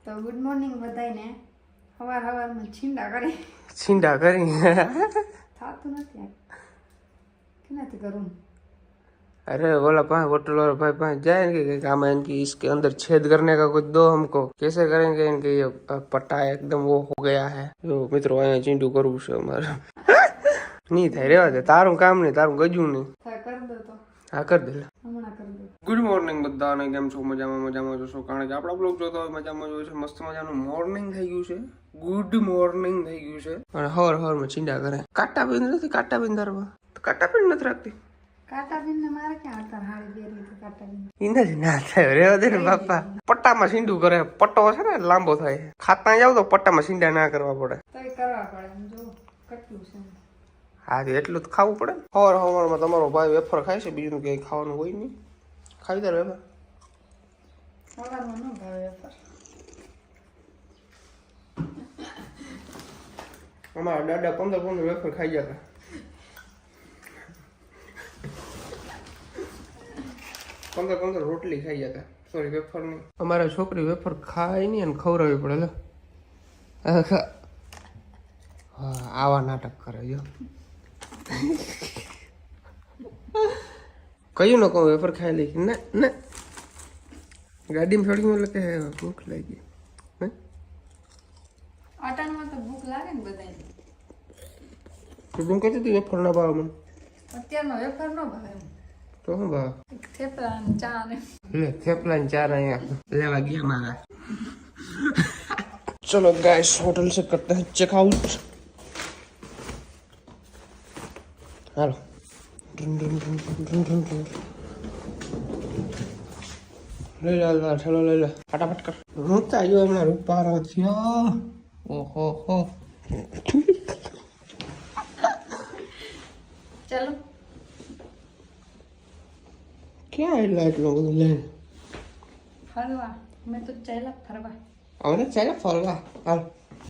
તો good morning બધાને. સવારમાં છીંડા કરી થાતું નથી કેનાથી કરું. अरे बोला पाए होटल वाला भाई पाए जाएंगे कि काम है इनकी इसके अंदर छेद करने का कुछ दो हमको कैसे करेंगे इनके ये पट्टा एकदम वो हो गया है जो मित्रों आया चींटू करू છે અમારે નહીં થાય રેવા દે તારું કામ નહીં તારું ગજું નહીં થાય કર દો તો હા કર દે હમણાં કરી દો. ગુડ મોર્નિંગ બધાને કેમ છો મજામાં જોશો કારણ કે આપણા બ્લોગ જોતા હોય મજામાં જોયો છે મસ્ત મજાનું મોર્નિંગ થઈ ગયું છે ગુડ મોર્નિંગ થઈ ગયું છે અને હવારમાં ચીંડા કરે કાટા બિંદ નથી કાટા બિંદારમાં કાટા બિંદ નથી રાખતી કાટા બીન ને મારે ક્યાં હતા હાડી બેરી તો કાટા બીન ઇન્દા જ ના થાય રેવા દે ને બાપા પટ્ટામાં સીંડું કરે પટ્ટો છે ને લાંબો થાય ખાતા જાવ તો પટ્ટામાં સીંડા ના કરવા પડે તોય કરવા પડે એમ જો કેટલું છે. હા એટલું તો ખાવું પડે સવારમાં તમારો ભાઈ વેફર ખાય છે બીજું કઈ ખાવાનું હોય નહીં ખાઈ દે વેફર સવારમાં ન ભાવે વેફર. અમારા દાદા 15 વેફર ખાઈ જતા 15 રોટલી ખાઈ જતા સોરી વેફર નહીં અમારા છોકરી વેફર ખાય નહીં અને ખવડાવવી પડે લે હા આવા નાટક કરે જો કયું ન કહું વેફર ખાઈ લઈ ના ના ગાડીમાં ચડી એટલે કે ભૂખ લાગી અટાણમાં તો ભૂખ લાગે ને બધાને. તું કહેતી હતી વેફર ના ભાવ મને અત્યારમાં વેફર ન ભાવે એમ. તો શું ભાવ થેપલા ને ચા ને લે થેપલા ને ચાર અહીંયા લેવા ગયા મારા चलो गाइस होटल से करते हैं चेकआउट हेलो ले ला चलो ले ला फटाफट कर रोता जो हमने रूपा रहा था ओहो हो ચાલો क्या है लाइट लोग ले ફરવા. મેં તો ચાલ્યા ફરવા. હવે ચાલે ફરવા હાલ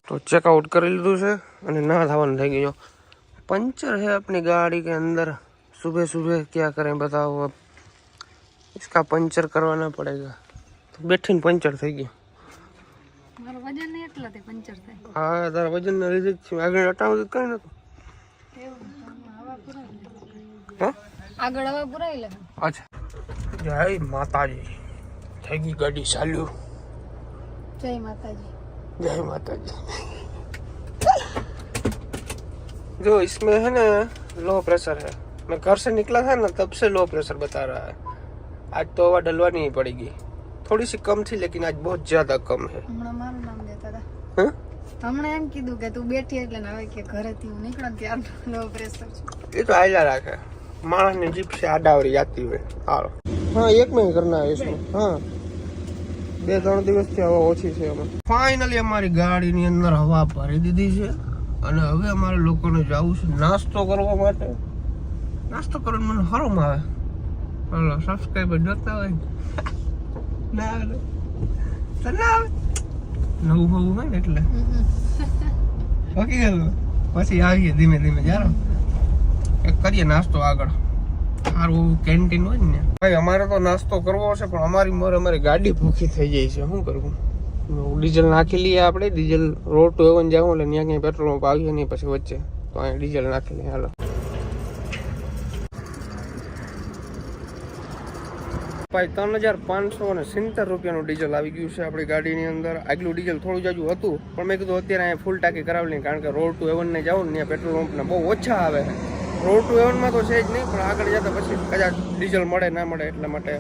તો चेकआउट કરી લીધું છે અને ના થવાનું થઈ ગયો पंचर है अपनी गाड़ी के अंदर सुबह सुबह क्या करें बताओ अब इसका पंचर करवाना पड़ेगा तो बैठी ने पंचर થઈ ગયું મારું વજન નહીં એટલાથી પંચર થાય. હા તારા વજન ના લીધે જ આગળ હટાવું કઈ નતું એવું હવા પુરાઈ લે. હા આગળ હવા પુરાઈ લે. અચ્છા જય માતાજી થઈ ગઈ ગાડી ચાલ્યું જય માતાજી. जय माता जी जो इसमें है ना लो प्रेशर है मैं घर से निकला था ना तब से लो प्रेशर बता रहा है आज तो हवा डलवानी ही पड़ेगी थोड़ी सी कम थी लेकिन आज बहुत ज्यादा कम है હમણાં મારું નામ લેતા હતા. हाँ? હમણાં એમ કીધું કે તું બેઠી એટલે ને હવે કે ઘરેથી હું નીકળું ત્યાર લો પ્રેશર છે. ये तो आयला रखा है माणस ने जीप से आडावरी जाती हुए हालो हाँ एक में ही करना है इसमें हाँ 2-3 દિવસથી હવા ઓછી છે અમે ફાઇનલી અમારી ગાડીની અંદર હવા ભરી દીધી છે અને હવે અમારે લોકોને જવું છે નાસ્તો કરવા માટે નાસ્તો કરવાનું મને હરમ આવે હાલો સબસ્ક્રાઈબર જોતા હોય ના આવે તો ના આવે નવું નવું હોય ને એટલે બાકી ગયું પછી આવીએ ધીમે ધીમે જારો એક કરીએ નાસ્તો આગળ સારું કેન્ટીન હોય ને ભાઈ અમારે તો નાસ્તો કરવો છે પણ અમારી ગાડી ભૂખી થઈ જાય છે શું કરવું ડીઝલ નાખી લઈએ આપણે ડીઝલ રોડ ટુ એવન જાવ એટલે ત્યાં ક્યાંય પેટ્રોલ પંપ આવીએ નહીં પછી વચ્ચે તો અહીંયા ડીઝલ નાખી લઈએ હાલો ભાઈ 3570 રૂપિયાનું ડીઝલ આવી ગયું છે આપણી ગાડીની અંદર આગલું ડીઝલ થોડું જાજુ હતું પણ મેં કીધું અત્યારે અહીંયા ફૂલ ટાંકી કરાવી લઈએ કારણ કે રોડ ટુ એવન ને જાવ ને ત્યાં પેટ્રોલ પંપના બહુ ઓછા આવે રોડ ટુ એવનમાં તો છે જ નહીં પણ આગળ જતા પછી કદાચ ડીઝલ મળે ના મળે એટલા માટે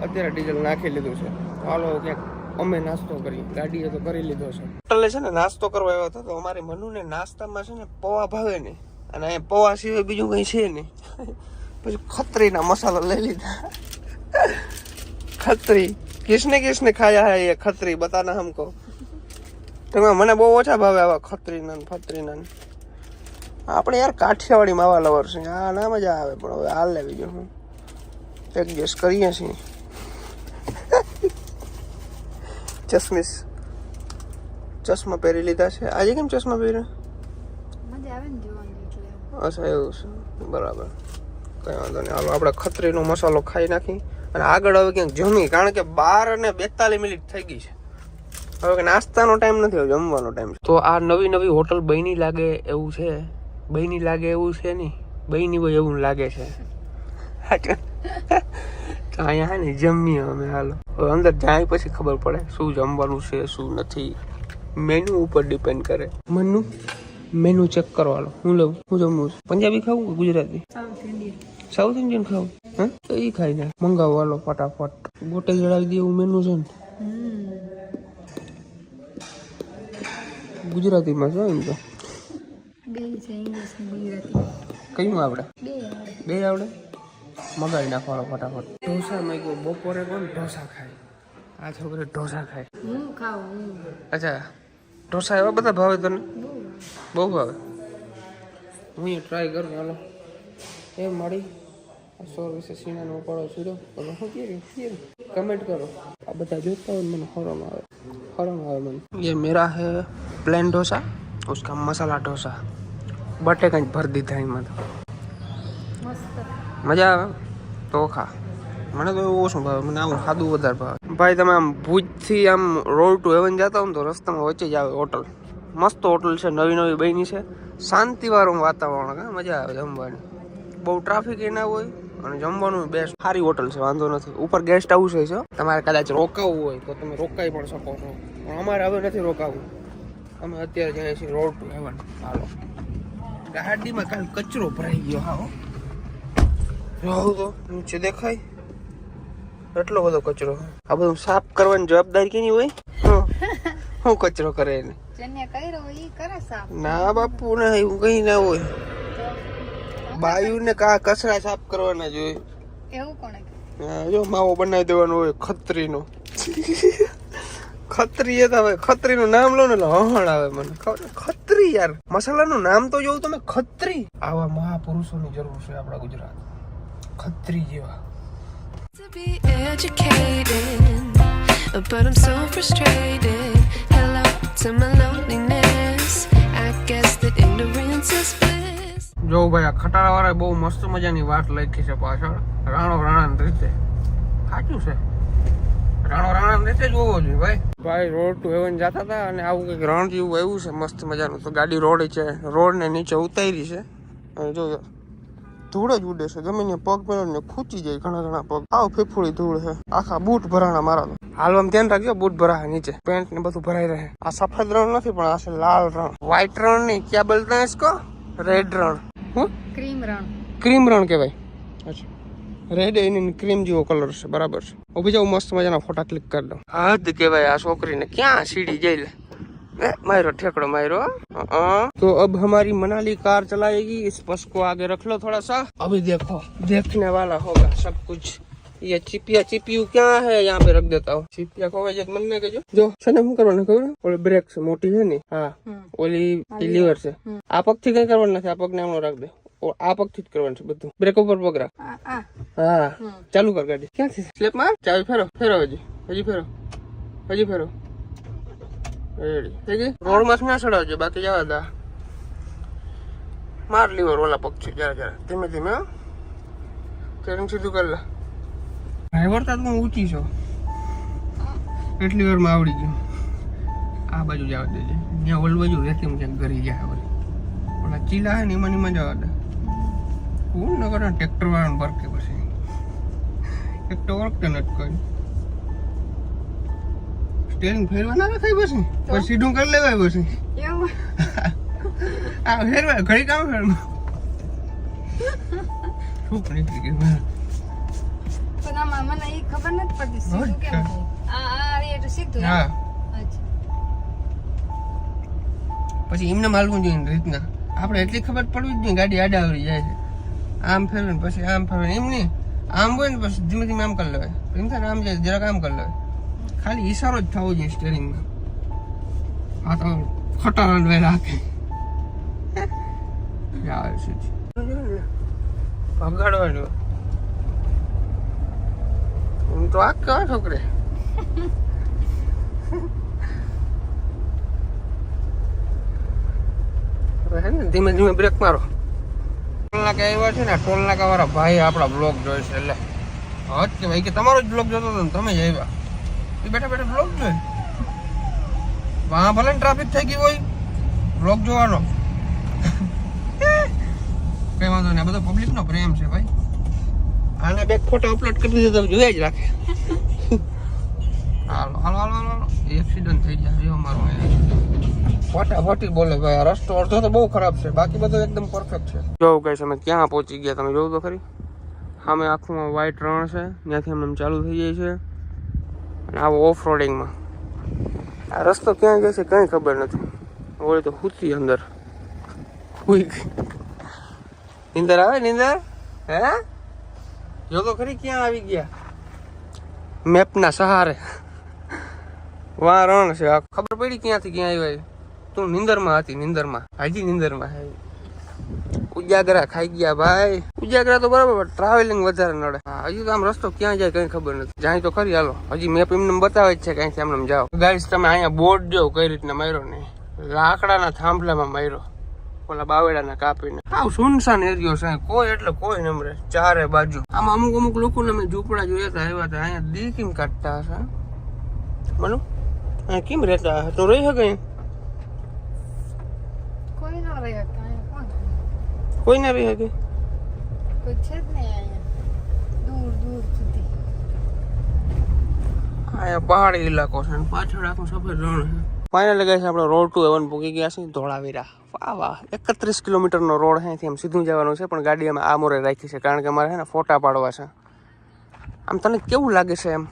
અત્યારે ડીઝલ નાખી લીધું છે હાલો ક્યાંક અમે નાસ્તો કરીએ ગાડીએ તો કરી લીધો છે હોટલે છે ને નાસ્તો કરવા આવ્યો હતો તો અમારી મનુને નાસ્તામાં છે ને પૌવા ભાવે નહીં અને અહીંયા પૌવા સિવાય બીજું કંઈ છે નહીં પછી ખત્રીના મસાલો લઈ લીધા खत्री किसने खाया है ये खत्री बताना हमको तो મને બહુ ઓછા ભાવે આવા ખત્રી નાન ફત્રી નાન આપણે યાર કાઠિયાવાડી માવા લવર છે આ ના મજા આવે પણ હવે હાલ લેવી જો હું એડજસ્ટ કરીએ છીએ ચશ્મા પહેરી લીધા છે આજે કેમ ચશ્મા પહેર્યા મજા આવે ને જોવાની એટલે. અચ્છા એવું છે બરાબર કઈ વાંધો નહીં હાલો આપણે ખત્રીનો મસાલો ખાઈ નાખી અને આગળ હવે ક્યાંક જમી કારણ કે 12:42 મિનિટ થઈ ગઈ છે હવે નાસ્તાનો ટાઈમ નથી, હવે જમવાનો ટાઈમ છે. તો આ નવી નવી હોટલ બની લાગે એવું છે, બની લાગે એવું છે નહીં, બની હોય એવું લાગે છે. તો અહીંયા હે ને જમીએ અમે. હાલો હવે અંદર જાય પછી ખબર પડે શું જમવાનું છે શું નથી. મેનુ ઉપર ડિપેન્ડ કરે. મેનુ ચેક કરો. હાલો હું લઉં, હું જમવું છે? પંજાબી ખાવું કે ગુજરાતી? સાઉથ ઇન્ડિયન ખાવું? હા તો એ ખાઈને મંગાવો. હાલો ફટાફટ ગોટે જણાવી દે એવું મેનુ છે ને. ગુજરાતીમાં છે એમ તો. બે છે, ઇંગ્લિશ ને ગુજરાતી. કયું આવડે? બે બે આવડે? મગાવી નાખવાનો ફટાફટ. ઢોસા માંગ્યો. બપોરે કોણ ઢોસા ખાય? આ છોકરી ઢોસા ખાય. હું ખાવું. અચ્છા ઢોસા એવા બધા ભાવે તને? બહુ ભાવે. હું ટ્રાય કરું. હાલો એમ મળી 100 વિશે સીણાનો ઉપાડો સીડો તમે શું કહે કમેન્ટ કરો. આ બધા જોતા હોય મને હરમ આવે મને. ये मेरा है प्लेन डोसा, उसका मसाला डोसा. बटेका જ ભર દીધા એમાં. તો મસ્ત. મજા આવે તો ખા. મને તો એવું ઓછું ભાવે, મને આવું સાદું વધારે ભાવે. ભાઈ તમે આમ ભુજથી આમ રોડ ટુ હેવન જતા હો ને તો રસ્તામાં વચ્ચે જ આવે હોટલ. મસ્ત હોટલ છે, નવી નવી બની છે. શાંતિવાળું વાતાવરણ, હા મજા આવે જમવાની. બહુ ટ્રાફિક એ ના હોય અને જમવાનું બેસ્ટ. સારી હોટલ છે, વાંધો નથી. ઉપર ગેસ્ટ હાઉસ છે. તમારે કદાચ રોકાવું હોય તો તમે રોકાઈ પણ શકો છો, પણ અમારે હવે નથી રોકાવું. અમે અત્યારે જઈએ છીએ રોડ ટુ હેવન. હાલો ગાડીમાં કાલ કચરો ભરાઈ ગયો. હા રહું તો નીચે દેખાય એટલો બધો કચરો. આ બધું સાફ કરવાની જવાબદારી કેની હોય? હું કચરો કરે એને જેને કર્યો ઈ કરે સાફ. ના બાપુ ના એવું કઈ ના હોય. બાયુ ને કા કચરા સાફ કરવાના જ હોય. એવું કોણે કીધું? હા જો માવો બનાવી દેવાનો હોય ખત્રીનો. ખત્રી એ તો હવે ખત્રીનું નામ લો ને એટલે હહણ આવે મને. ખત્રી યાર, મસાલાનું નામ તો જોઉં તમે. ખત્રી. આવા મહાપુરુષોની જરૂર છે આપણા ગુજરાત. ખત્રી જેવા. To be educated, but I'm so frustrated. Hello to my loneliness. I guess that ignorance is bliss. જો ભાઈ આ ખટારા વાળા બહુ મસ્ત મજાની વાત લખી છે પાછળ. રાણો રાણા રીતે સાચું છે. રાણો રાણા રીતે જ હોવો જોઈએ ભાઈ. ભાઈ રોડ ટુ હેવન જતા હતા અને આવું કંઈક રણ જેવું આવ્યું છે મસ્ત મજાનું. તો ગાડી રોડ છે, રોડ ને નીચે ઉતારી છે. અને જો ધૂળ જ ઉડે છે. ગમે ને પગ મેળો ને ખૂચી જાય ઘણા પગ. આવ ફેફુડી ધૂળ છે. આખા બૂટ ભરાણા મારા તો. હાલવામાં ધ્યાન રાખજો, બૂટ ભરાય નીચે. પેન્ટ ને બધું ભરાઈ રહે. આ સફેદ રણ નથી પણ આ છે લાલ રણ. વ્હાઈટ રણ નહીં, ક્યાં બોલતા હે इसको? રેડ રણ. હું ક્રીમ રણ. ક્રીમ રણ કહેવાય. અચ્છા રેડ એની ક્રીમ જેવો કલર છે. બરાબર છે. ઉભી જાઉં મસ્ત મજાના ફોટા ક્લિક કરી દઉં. હદ કહેવાય આ છોકરીને. ક્યાં સીડી જઈ લે मारो ठेकड़ो मारो। तो अब हमारी मनाली कार चलाएगी। इस बस को आगे रख लो थोड़ा सा। अभी देखो देखने वाला होगा सब कुछ। ये चिपिया चिपियू क्या है यहाँ पे रख देता हूँ। चिपिया को मन में के जो छने हूँ करवाना खबर ओली ब्रेक से मोटी है नी। हाँ ओली लीवर से आ पग थी कई करवाना थे। आ पग ने हमने रख दे और आ पग थी करवाना है બધું। ब्रेक ऊपर पग रख। हाँ चालू कर गाड़ी। क्या थी स्लेप मार चाबी फेरो फेरो हजी फेरो हजी फेरो रेडी ठीक है। रोड में ना चढ़ावજો बाकी जवा दा। मार लीवर वाला पग છે જરા જરા ધીમે ધીમે। સ્ટીયરિંગ સીધું કર લે। ડ્રાઈવર તો તું ઊંચી છો એટલી વારમાં આવડી ગયું। આ બાજુ જવા દેજે જ્યાં ઓલ બાજુ રેતી માં ક્યાંક ઘરી જાય હવે ઓલા ચીલા હે ને એમાં જવા દે। હું ન કરે ટ્રેક્ટર વાળાને બરકે પછી ટ્રેક્ટર વર્ક તો નથી કોઈ। સ્ટીયરિંગ ફેરવાના ના થાય પછી પછી સીધું કરી લેવાય પછી એવું આ ફેરવાય ઘડી કામ ફેરવા શું નીકળી ગયું। પણ આમાં મને એ ખબર નથી પડતી સીધું કેમ થાય। આ એ સીધું હા અચ્છા પછી એમને માલવું જોઈએ રીતના આપણે એટલી ખબર પડવી જ નહીં ગાડી આડા આવડી જાય છે। આમ ફેરવે ને પછી આમ ફેરવે એમ નહીં આમ હોય ને પછી ધીમે ધીમે આમ કરી લેવાય એમ થાય આમ જાય જરાક આમ કરી લેવાય ખાલી ઈશારો જ થવો જોઈએ સ્ટીયરિંગમાં। આ તો ખટારા વે રાખે યાર શું ભગાડવાનું હું તો આ કેવા છોકરે ધીમે ધીમે બ્રેક મારો। ટોલ નાકા આવ્યા છે ને ટોલ નાકા વાળા ભાઈ આપણા બ્લોગ જોઈ છે એટલે હટ કે ભાઈ કે તમારો જ બ્લોગ જોતો હતો ને તમે જ આવ્યા એ બેઠા બેઠા બ્લોગ જોઈ वहां भले ट्राफिक થઈ ગઈ હોય બ્લોક જોવાનો કઈ વાંધો નહીં, આ બધો પબ્લિક નો પ્રેમ છે ભાઈ. આને બે ફોટો અપલોડ કરી દીધો તો જોઈ જ રાખે. હાલો હાલો હાલો હાલો, એક્સિડન્ટ થઈ ગયા જો મારું. ફટાફટી બોલે ભાઈ, આ રસ્તો અડધો તો બહુ ખરાબ છે, બાકી બધું એકદમ પરફેક્ટ છે. જો ગાઈસ અમે ક્યાં પહોંચી ગયા તમે જોવું તો ખરી. સામે આખું વ્હાઈટ રણ છે, ત્યાંથી અમને ચાલુ થઈ જાય છે. અને આવો ઓફ રોડિંગમાં આ રસ્તો ક્યાં ગયો છે કંઈ ખબર નથી. ઓળી તો હુતી અંદર હુઈ ગઈ. નીંદર આવે નીંદર? હે જો તો ખરી ક્યાં આવી ગયા મેપના સહારે. વાં રણ છે, આ ખબર પડી ક્યાંથી ક્યાં આવ્યા. તું નીંદરમાં હતી, નીંદરમાં હજી નીંદરમાં હે. ઉજાગરા ખાઈ ગયા ભાઈ. ઉજાગરા તો બરાબર, ટ્રાવેલિંગ વધારે નડે. હજી તો આમ રસ્તો ક્યાં જાય કઈ ખબર નથી. જાય તો ખરી હાલો, હજી મેપ એમને બતાવે જ છે ક્યાંથી આમ જાઓ. ગાઈસ તમે અહીંયા બોર્ડ જો કઈ રીતના માર્યો ને, લાકડાના થાંભલામાં માર્યો, ઓલા બાવેડાના કાપીને. આવ સુનસાન એરિયો છે, કોઈ એટલે કોઈ નમરે ચારે બાજુ. આમાં અમુક અમુક લોકોને મેં ઝૂંપડા જોયા હતા, આવ્યા હતા. અહીંયા દી કેમ કાઢતા હશે બોલો, અહીંયા કેમ રહેતા તો રહી શકે? કોઈ ન રહે કોણ, કોઈ ના રહી શકે, કોઈ છે જ નહીં અહીંયા દૂર દૂર સુધી. અહીંયા પહાડી ઇલાકો છે, પાછળ આખું સફેદ રણ છે. ફાઇનલી ગાઈસ આપણે રોડ ટુ હેવન પૂકી ગયા છે, ધોળાવીરા. વાહ વાહ, 31 કિલોમીટરનો રોડ છે, અહીંથી આમ સીધું જવાનું છે. પણ ગાડી અમે આ મોરે રાખી છે, કારણ કે અમારે છે ને ફોટા પાડવા છે. આમ તને કેવું લાગે છે એમ?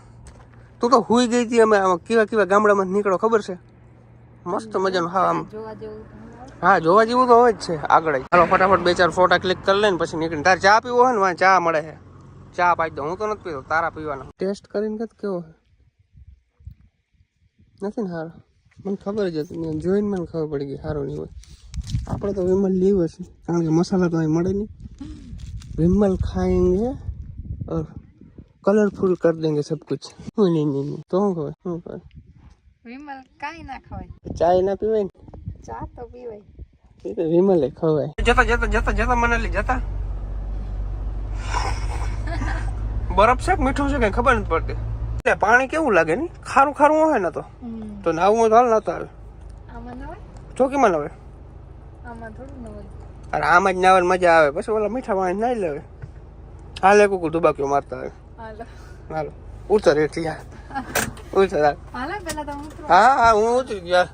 તું તો હુઈ ગઈ હતી. અમે કેવા કેવા ગામડામાં નીકળો ખબર છે, મસ્ત મજાનું. હા આમ જોવા જેવું. હા જોવા જેવું તો હોય જ છે આગળ. ચાલો ફટાફટ 2-4 ફોટા ક્લિક કરી લઈને પછી નીકળી. તારે ચા પીવો હોય ને, વાં ચા મળે છે, ચા પાઈ દો. હું તો નથી પીતો, તારા પીવાનો. ટેસ્ટ કરીને કદ કેવો નથી ને સારો? મને ખબર જ હતી, જોઈને મને ખબર પડી ગઈ સારું નહીં હોય. આપણે તો વિમલ લીવ હશે, કારણ કે મસાલા તો અહીં મળે નહીં. વિમલ ખાएंगे और कलरफुल कर देंगे सब कुछ. नहीं नहीं नहीं तो શું ખવાય, શું ખવાય? વિમલ કાઈ ના ખવાય, ચાય ના પીવાય ને, ચા તો પીવાય. એ તો વિમલે ખવાય. જતા જતા જતા જતા મનાલી જતા બરફ છે કે મીઠું છે કઈ ખબર નથી પડતી. પાણી કેવું લાગે ને, ખારું ખારું હોય ને તો નાવું હોય તો હાલ નતો આવે. આમાં ન હોય, ચોકીમાં ન હોય. આમાં થોડું ન હોય. અરે આમાં જ નાવાની મજા આવે, પછી ઓલા મીઠા પાણી નાઈ લેવે. હાલે કુકુ ધુબાકીઓ મારતા આવે. હાલો હાલો ઉતર એટલી યાર, ઉતર હાલ. હાલો પેલા તો ઉતરો. હા હા હું ઉતરી ગયા.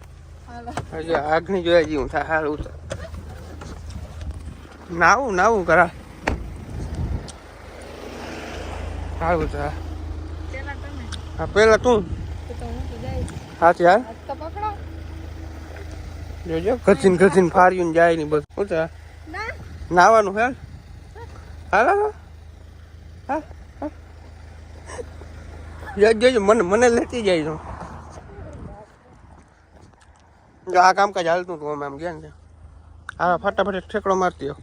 હાલો હજી આગની જોયા જીવું થાય. હાલ ઉતર. નાવું નાવું કરા. હાલ ઉતર. પેલા તમે, હા પેલા તું. તો હું તો જઈશ. હાથી હાલ. હાથ તો પકડો. જોજો ગચીન ગચીન ફાર્યું જાય નહીં બધું. ઉતર. ના નાવાનું હાલ. હાલ હાલ હાલ. જોજો મને મને લેતી જાય તો. જો આ કામકાજ હાલતું હતું અમે આમ ગયા ને. હા ફટાફટ ઠેકડો મારતી હો.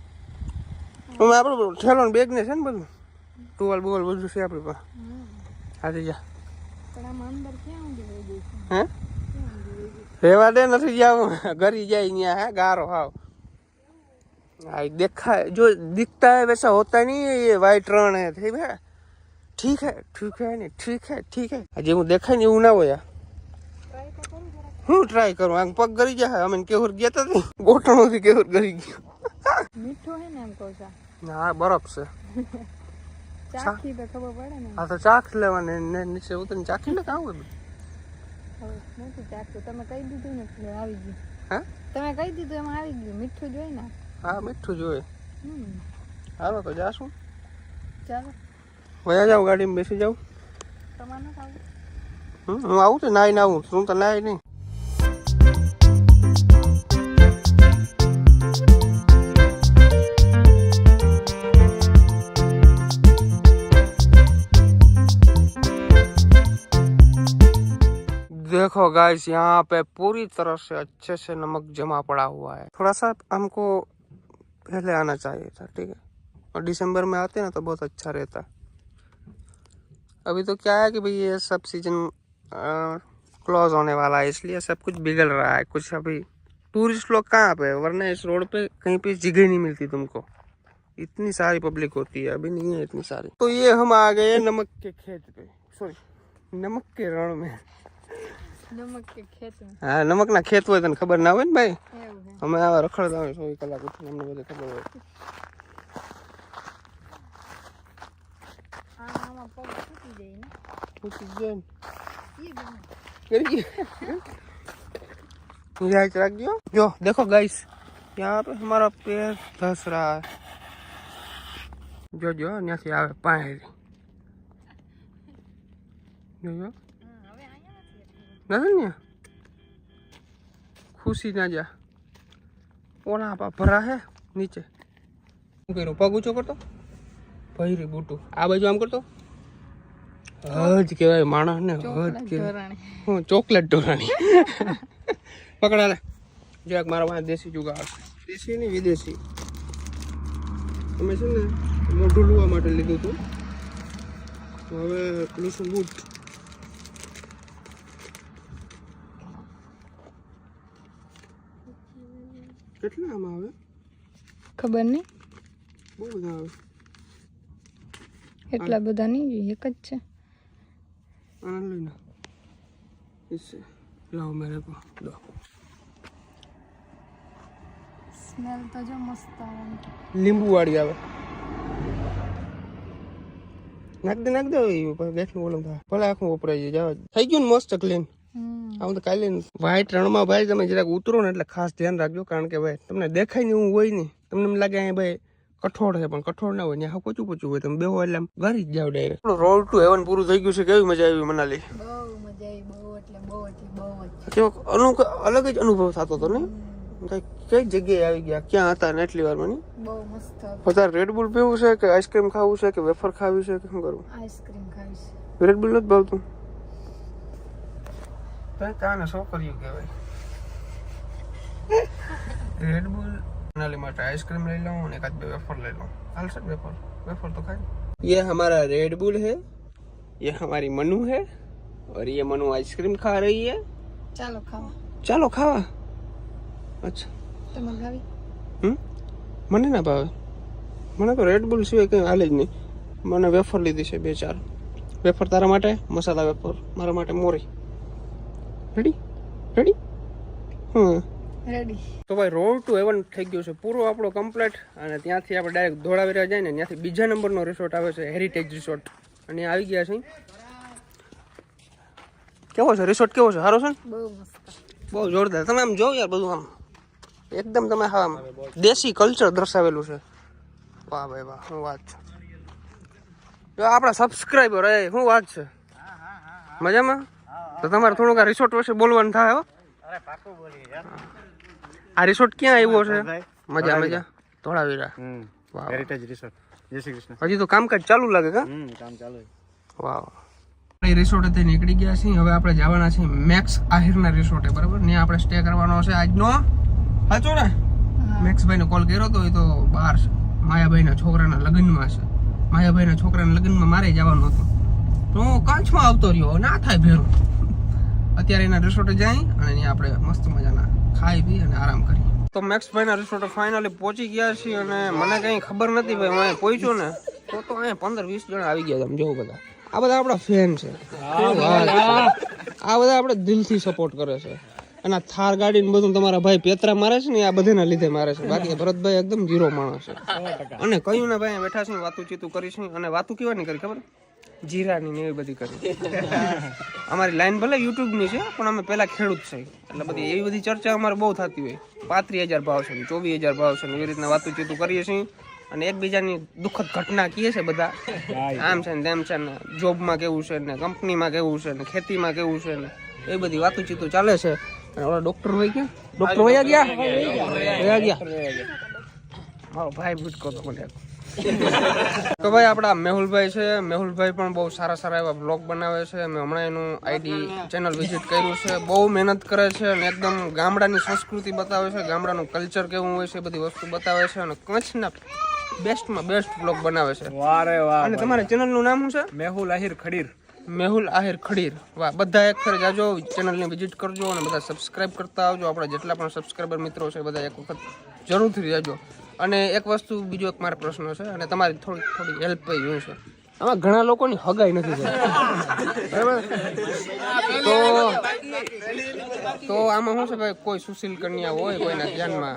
અમે આપણું ઠેલો બેગ ને છે ને બધું, ટુવાલ બુવાલ બધું છે આપણી પાસે. હાથી જા. પણ આમાં અંદર ક્યાં ઊંધી વહી ગઈ છે? હે રેવા દે, નથી જાવું. ઘરી જાય ત્યાં હે ગારો હાવ. હા देखा जो दिखता है वैसा होता नहीं है. ये वाइट रण है ઠીક है ઠીક है ઠીક है ને ઠીક है ઠીક है. આજે હું દેખાય ને એવું ના હોય. ટ્રાય તો કરું જરા. હું ટ્રાય કરું? આમ પગ ગરી જાય. અમે કેવું ગયા તા ગોઠણોથી કેવું ગરી ગયો. મીઠું હે ને એમ કહું છું. હા બરફ છે. ચાખી તો ખબર પડે ને. હા તો ચાખ લેવાની ને નીચે ઉતરીને ચાખી લે. કાં હોય હવે નથી ચાખતું, તમે કહી દીધું ને એટલે આવી ગયું. હા તમે કહી દીધું એમાં આવી ગયું. મીઠું જોઈ ને. હા મીઠું જોઈએ. હાલો તો જાશું. ચાલો વયા જાઉં, ગાડીમાં બેસી જાઉં. તમારે નથી આવવું? હું આવું તો નાઈ ના આવું, તું તો નાય નહીં. देखो गाइस यहाँ पे पूरी तरह से अच्छे से नमक जमा पड़ा हुआ है. थोड़ा सा हमको पहले आना चाहिए था, ठीक है. और दिसंबर में आते ना तो बहुत अच्छा रहता. अभी तो क्या है कि भाई ये सब सीजन क्लोज होने वाला है, इसलिए सब कुछ बिगड़ रहा है. कुछ अभी टूरिस्ट लोग कहाँ पे, वरना इस रोड पे कहीं पे जगह नहीं मिलती तुमको. इतनी सारी पब्लिक होती है, अभी नहीं है इतनी सारी. तो ये हम आ गए नमक के खेत पे, सॉरी नमक के रण में. નમક કે ખેતમાં હા નમકના ખેત હોય તને ખબર ના હોય ને ભાઈ. એવું છે. અમે આવા રખડતા હોય 24 કલાક ઉઠીને અમને બધે ખબર હોય. આમાં પગ તૂટી જાય ને ઉઠી જાય ને. ઈ ગમે. કરી याद रखियो जो देखो गाइस यहाँ पे हमारा पैर धस रहा है जो यहाँ से आवे पानी जो હવે આયા નથી नहीं नहीं खुशी ना जा ओला आपा भरा है नीचे करो पग ऊंचो करतो भैरी बूटू आ बाजू आम करतो हज केवाय माणस ने हज के हूँ चॉकलेट ढोराणी पकड़ा ले जो एक मारा वहाँ देसी जुगाड़ देसी नहीं विदेशी અમે છે ને મોઢું લૂવા માટે લીધું હતું હવે લૂસું બૂટ કેટલા આમાં આવે ખબર નહીં બહુ બધા આવે એટલા બધા નહીં જોઈએ એક જ છે આના લઈને इससे लाओ मेरे को दो સ્મેલ તો જો મસ્ત આવે લીંબુ વાળી આવે નાખ દે બેઠું બોલો ભલે આખું વપરાઈ જાય થઈ ગયું ને મસ્ત ક્લીન આવું તો કાલે વ્હાઈટ રણમાં ભાઈ તમે જરાક ઉતરો ને એટલે ખાસ ધ્યાન રાખજો કારણ કે ભાઈ તમને દેખાય ને એવું હોય નહીં તમને એમ લાગે અહીંયા ભાઈ કઠોળ છે પણ કઠોળ ના હોય ત્યાં પોચું પોચું હોય તમે બેહો એટલે ગરી જ જાવ ડાયરેક્ટ રોડ ટુ હેવન પૂરું થઈ ગયું છે કેવી મજા આવી મનાલી બહુ મજા આવી બહુ એટલે બહુ જ કેવો અલગ જ અનુભવ થતો હતો ને કઈ જગ્યાએ આવી ગયા ક્યાં હતા ને એટલી વાર મને બહુ મસ્ત વધારે રેડબુલ પીવું છે કે આઈસ્ક્રીમ ખાવું છે કે વેફર ખાવી છે કે શું કરવું આઈસ્ક્રીમ ખાવીશ રેડબુલ નથી ભાવતું તાને છોકરીઓ કહેવાય રેડબુલ मनाली માટે आइसक्रीम ले लो और एक आध वेफर ले लो हाल सर वेफर तो खाए ये हमारा रेडबुल है ये हमारी मनु है और ये मनु आइसक्रीम खा रही है ચાલો ખાવા चलो खावा अच्छा તમે ખાવી મને ના ભાવે મને તો રેડબુલ સિવાય કંઈ હાલે જ નહીં મને વેફર લીધી છે 2-4 વેફર તારા માટે મસાલા વેફર મારા માટે મોરી રેડી રેડી તો ભાઈ રોડ ટુ હેવન થઈ ગયો છે પૂરો આપણો કમ્પ્લીટ અને ત્યાંથી આપણે ડાયરેક્ટ ધોળાવીરા જાય ને ત્યાંથી બીજા નંબરનો રિસોર્ટ આવે છે હેરિટેજ રિસોર્ટ અને આવી ગયા છે કેવો છે રિસોર્ટ કેવો છે સારો છે ને બહુ મસ્ત બહુ જોરદાર તમે આમ જોવો યાર બધું આમ એકદમ તમે આમ દેશી કલ્ચર દર્શાવેલું છે વાહ ભાઈ વાહ શું વાત છે જો આપણા સબસ્ક્રાઈબર એ શું વાત છે મજામાં તો તમારે થોડુંક આ રિસોર્ટ વિશે બોલવાનું થાય હો આ રિસોર્ટ ક્યાં આવ્યો છે મજા ધોળાવીરા વાહ હેરિટેજ રિસોર્ટ જય શ્રી કૃષ્ણ હજી તો કામકાજ ચાલુ લાગે કા કામ ચાલુ વાહ એ રિસોર્ટ થી નીકળી ગયા છીએ હવે આપણે જવાના છીએ મેક્સ આહિરના રિસોર્ટે બરાબર ને આપણે સ્ટે કરવાનો છે આજનો સાચો ને મેક્સભાઈ ને કોલ કર્યો તો એ તો બહાર છે માયાભાઈના છોકરાના લગ્નમાં છે માયાભાઈના છોકરાના લગ્નમાં મારે જવાનું હતું તો હું કચ્છમાં આવતો રહ્યો ના થાય ભેરું અત્યારે એના રિસોર્ટે જઈ અને અહીંયા આપણે મસ્ત મજાના ખાઈ પી અને આરામ કરીએ તો મેક્સભાઈના રિસોર્ટે ફાઇનલી પહોંચી ગયા છીએ અને મને કંઈ ખબર નથી ભાઈ હું પહોંચ્યો ને તો અહીંયા 15-20 જણા આવી ગયા તમે જોવો બધા આ બધા આપણા ફેન છે આ બધા આપણે દિલથી સપોર્ટ કરે છે અને થાર ગાડી ને બધું તમારા ભાઈ પેતરા મારે છે ને આ બધાના લીધે મારે છે બાકી ભરતભાઈ એકદમ ઝીરો માણસ છે અને કયું ને ભાઈ બેઠા છે વાતું ચીતું કરીશું અને વાતું કેવાની કરી ખબર જીરાની ને એવી બધી કરી અમારી લાઈન ભલે યુટ્યુબની છે પણ અમે પહેલા ખેડૂત છે એટલે બધી એવી બધી ચર્ચા અમારે બહુ થતી હોય 35,000 ભાવ છે 24,000 ભાવ છે એવી રીતના વાતું ચીતું કરીએ છીએ અને એકબીજાની દુઃખદ ઘટના કહીએ છે બધા આમ છે ને તેમ છે ને જોબમાં કેવું છે ને કંપનીમાં કેવું છે ને ખેતીમાં કેવું છે ને એ બધી વાતું ચીતું ચાલે છે અને ઓલા ડોક્ટર હોય ગયા ડોક્ટર વયા ગયા મારો ભાઈ ભૂટકો તો મને તો ભાઈ આપણા મેહુલભાઈ છે મેહુલભાઈ પણ બહુ સારા એવા બ્લોગ બનાવે છે મેં હમણાં એનું આઈડી ચેનલ વિઝિટ કર્યું છે બહુ મહેનત કરે છે અને એકદમ ગામડાની સંસ્કૃતિ બતાવે છે ગામડાનું કલ્ચર કેવું હોય છે બધી વસ્તુ બતાવે છે અને કચ્છના બેસ્ટમાં બેસ્ટ બ્લોગ બનાવે છે અને તમારા ચેનલનું નામ શું છે મેહુલ આહિર ખડીર વાહ બધા એક ફેર જાજો ચેનલને વિઝિટ કરજો અને બધા સબસ્ક્રાઇબ કરતા આવજો આપણા જેટલા પણ સબસ્ક્રાઇબર મિત્રો છે બધા એક વખત જરૂરથી જાજો અને એક વસ્તુ બીજો એક મારો પ્રશ્ન છે અને તમારી થોડી હેલ્પ જોઈએ છે આમાં ઘણા લોકોની હગાઈ નથી થતી. બરાબર? તો આમાં શું છે ભાઈ, કોઈ સુશીલ કન્યા હોય કોઈના ધ્યાનમાં,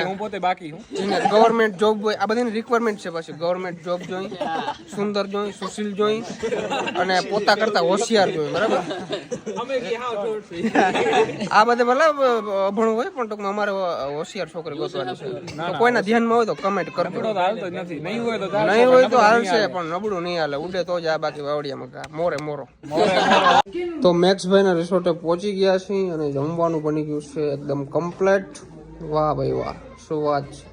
હું પોતે બાકી હું. જેને ગવર્મેન્ટ જોબ હોય, આ બધાની રિક્વાયરમેન્ટ છે. પછી ગવર્મેન્ટ જોબ જોઈ, સુંદર જોઈ, સુશીલ જોઈ અને પોતા કરતા હોશિયાર જોઈ. બરાબર? આ બધે ભલે અભણ હોય પણ ટૂંકમાં અમારે હોશિયાર છોકરી ગોતવાની છે. તો કોઈના ધ્યાનમાં હોય તો કમેન્ટ કરજો. નહીં હોય તો નહીં હોય તો હાલશે, પણ નબળું નહીં હાલે. ઉડે તો જ આ, બાકી વાવડિયામાં મોરે મોરો. તો મેક્સભાઈના રિસોર્ટે પહોંચી ગયા છીએ અને જમવાનું બની ગયું છે એકદમ કમ્પ્લેટ. વાહ ભાઈ વાહ, શું વાત છે.